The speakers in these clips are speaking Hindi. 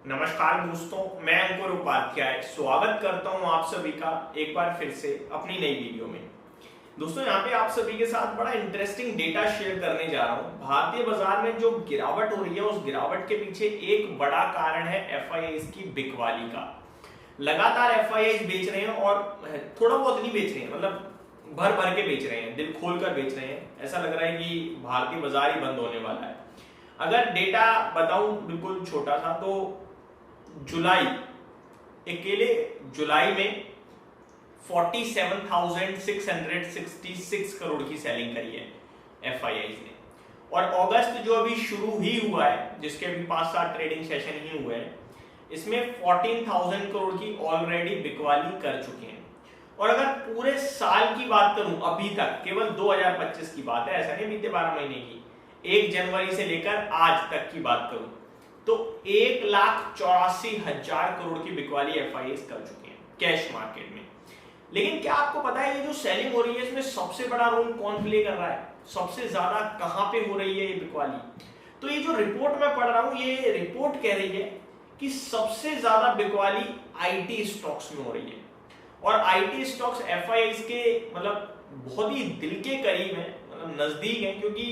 नमस्कार दोस्तों, मैं अंकुर उपाध्याय स्वागत करता हूं आप सभी का एक बार फिर से अपनी नई वीडियो में। दोस्तों, यहाँ पे आप सभी के साथ बड़ा इंटरेस्टिंग डेटा शेयर करने जा रहा हूं। भारतीय बाजार में जो गिरावट हो रही है, उस गिरावट के पीछे एक बड़ा कारण है एफआईआईज की बिकवाली का। लगातार एफआईआईज बेच रहे हैं और थोड़ा बहुत नहीं बेच रहे हैं, मतलब भर भर के बेच रहे हैं, दिल खोल कर बेच रहे हैं। ऐसा लग रहा है कि भारतीय बाजार ही बंद होने वाला है। अगर डेटा बताऊं बिल्कुल छोटा सा, तो जुलाई, अकेले जुलाई में 47,666 करोड़ की सेलिंग करी है एफआईआईज ने। और अगस्त जो अभी शुरू ही हुआ है, जिसके अभी 5-7 ट्रेडिंग सेशन ही हुए हैं, इसमें 14,000 करोड़ की ऑलरेडी बिकवाली कर चुके हैं। और अगर पूरे साल की बात करूं, अभी तक केवल 2025 की बात है, ऐसा नहीं बीते 12 महीने की, 1 जनवरी से लेकर आज तक की बात करूं तो 1,84,000 करोड़ की बिकवाली एफआईआईज कर चुके हैं कैश मार्केट में। लेकिन क्या आपको पता है ये जो सेलिंग हो रही है, इसमें सबसे बड़ा रोल कौन प्ले कर रहा है? सबसे ज्यादा कहां पे हो रही है ये बिकवाली? तो ये जो रिपोर्ट मैं पढ़ रहा हूं, ये रिपोर्ट कह रही है कि सबसे ज्यादा बिकवाली आईटी स्टॉक्स में हो रही है। और आईटी स्टॉक्स एफआईआईज के मतलब बहुत ही दिल के करीब है, मतलब नजदीक है, क्योंकि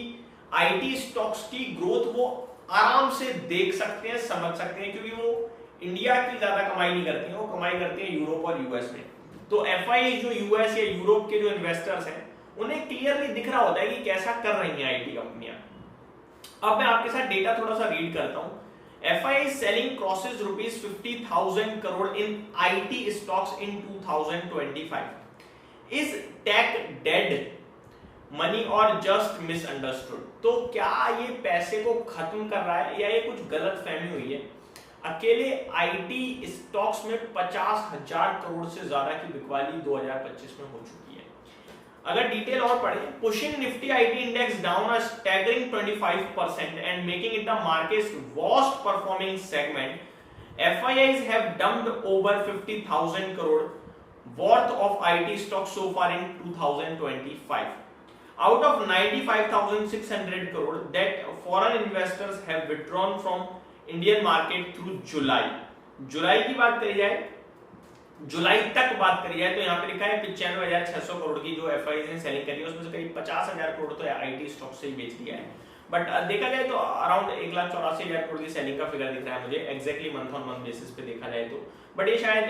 आईटी स्टॉक्स की ग्रोथ वो आराम से देख सकते हैं, समझ सकते हैं, क्योंकि वो इंडिया की ज्यादा कमाई नहीं करती हैं, वो कमाई करते हैं यूरोप और यूएस में। तो एफआईआई जो यूएस या यूरोप के जो इन्वेस्टर्स हैं, उन्हें क्लियरली दिख रहा होता है कि कैसा कर रही हैं आईटी कंपनियां। अब मैं आपके साथ डेटा थोड़ा सा रीड करता हूं। FII selling crosses ₹50,000 crore in IT stocks in 2025। Is tech dead money और जस्ट मिसअंडरस्टूड? तो क्या ये पैसे को खत्म कर रहा है या ये कुछ गलत फहमी हुई है? अकेले आईटी स्टॉक्स में 50,000 करोड़ से ज्यादा की बिकवाली 2025 में हो चुकी है। अगर डिटेल और पढ़ें, pushing Nifty IT index down a staggering 25% and making it the markets worst performing segment, FIIs have dumped over 50,000 crore worth of IT stocks so far in 2025. Out of 95,600 crore that foreign investors have withdrawn from Indian market through July. जुलाई की बात करी जाए, जुलाई तक बात करी जाए, तो यहाँ पे लिखा है 95,600 करोड़ की जो एफआईआईज ने सेलिंग करी है, उसमें से करीब 50,000 करोड़ तो आईटी स्टॉक से ही बेच दिया है। बट देखा जाए तो अराउंड 1,84,000 करोड़ की सेलिंग का फिगर दिख रहा है मुझे, exactly month on month basis पे देखा जाए तो। बट ये शायद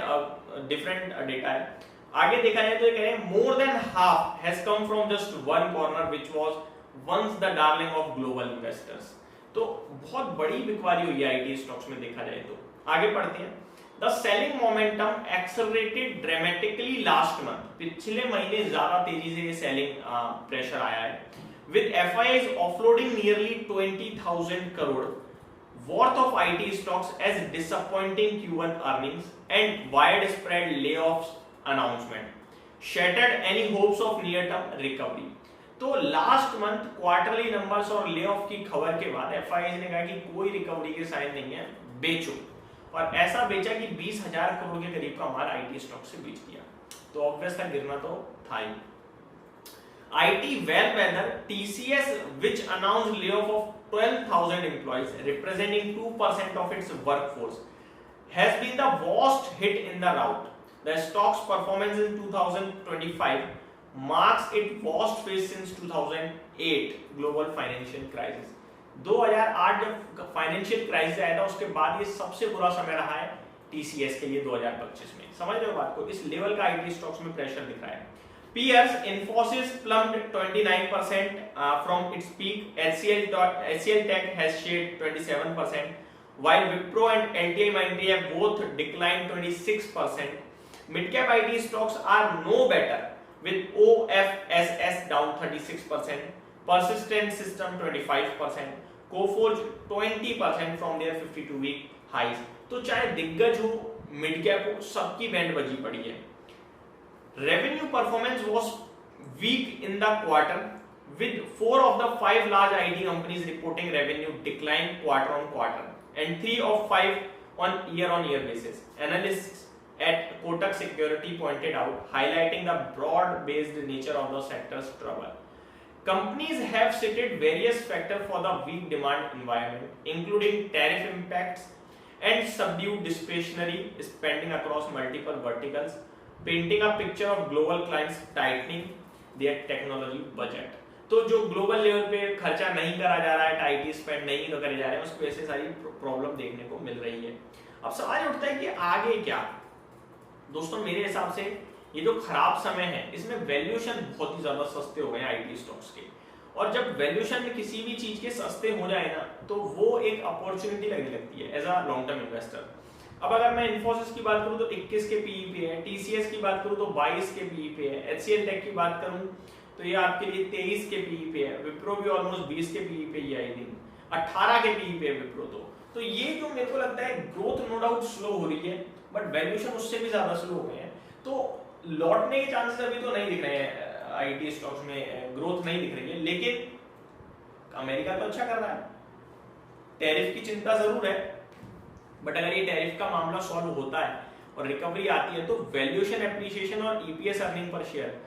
डिफरेंट डेटा है। आगे देखा जाए तो ये कह रहे हैं more than half has come from just one corner which was once the darling of global investors. तो बहुत बड़ी बिकवाली हुई है आईटी स्टॉक्स में देखा जाए तो। आगे पढ़ते हैं। The selling momentum accelerated dramatically last month. पिछले महीने ज्यादा तेजी से ये सेलिंग प्रेशर आया है, with FIIs offloading nearly 20,000 crore worth of IT stocks as disappointing Q1 earnings and widespread layoffs announcement shattered any hopes of near-term recovery. तो लास्ट मंथ क्वार्टरली नंबर्स और ले ऑफ की खबर के बाद एफआईआई ने कहा कि कोई रिकवरी के साइन नहीं है, बेचो। और ऐसा बेचा कि 20,000 करोड़ के करीब का माल आईटी स्टॉक से बेच दिया। तो ऑब्वियस था, गिरना तो था ही। IT Wellweather TCS, which announced layoff of 12,000 employees, representing 2% of its workforce, has been the worst hit in the rout. The stock's performance in 2025 marks its worst phase since 2008 global financial crisis. 2008 जब फाइनेंशियल क्राइसिस आया था, उसके बाद ये सबसे बुरा समय रहा है TCS के लिए 2025 में। समझ रहे हो बात को? इस लेवल का आईटी स्टॉक्स में प्रेशर दिख रहा है। Peers, Infosys plumped 29% from its peak. HCL Tech has shed 27%, while Wipro and LTI Mindtree have both declined 26%. Mid-cap IT stocks are no better, with OFSS down 36%, Persistent System 25%, Coforge 20% from their 52-week highs. तो चाहे दिग्गज हो, मिड कैप हो, सबकी बैंड बजी पड़ी है। Revenue performance was weak in the quarter, with 4 of the 5 large IT companies reporting revenue decline quarter on quarter and 3 of 5 on year basis. Analysts at Kotak Security pointed out, highlighting the broad-based nature of the sector's trouble. Companies have cited various factors for the weak demand environment, including tariff impacts, and subdued discretionary spending across multiple verticals, painting a picture of global clients tightening their technology budget। तो जो ग्लोबल लेवल पे खर्चा नहीं करा जा रहा है, आईटी स्पेंड नहीं करे जा रहे हैं, उसको ऐसे सारी प्रॉब्लम देखने को मिल रही है। अब सवाल उठता है कि आगे क्या। दोस्तों मेरे हिसाब से ये जो खराब समय है इसमें वैल्यूएशन बहुत ही ज्यादा सस्ते हो गए आईटी स्टॉक्स के, और जब वैल्यूएशन में किसी भी चीज के सस्ते हो जाए ना तो वो एक अपॉर्चुनिटी लगने लगती है as a long term investor. अब अगर मैं इन्फोसिस की बात करूं तो 21 के पीई पे है, टीसीएस की बात करूं तो 22 के पीई पे है, एचसीएल टेक की बात करूं तो ये आपके लिए 23 के पीई पे है, विप्रो भी ऑलमोस्ट 20 के पीई पे ही आई थिंक 18 के पीई पे है विप्रो। तो ये जो मेरे को लगता है ग्रोथ नो डाउट स्लो हो रही है, बट वैल्यूएशन उससे भी ज्यादा स्लो हो गए हैं, तो लौटने के चांसेस अभी तो नहीं दिख रहे हैं आईटी स्टॉक्स में, ग्रोथ नहीं दिख रही है। लेकिन अमेरिका तो अच्छा कर रहा है, टैरिफ की चिंता जरूर है, बट अगर ये टैरिफ का मामला सॉल्व होता है और रिकवरी आती है तो वैल्यूएशन एप्रिसिएशन और EPS earning per share,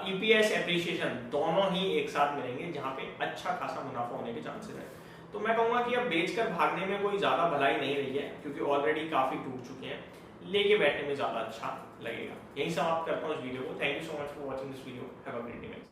EPS appreciation दोनों ही एक साथ मिलेंगे जहां पे अच्छा खासा मुनाफा होने के चांसेस है। तो मैं कहूंगा कि अब बेचकर भागने में कोई ज्यादा भलाई नहीं रही है, क्योंकि ऑलरेडी काफी टूट चुके हैं, लेके बैठने में ज्यादा अच्छा लगेगा। यही समाप्त करता हूं इस वीडियो को। Thank you so much for watching this video. Have a great day.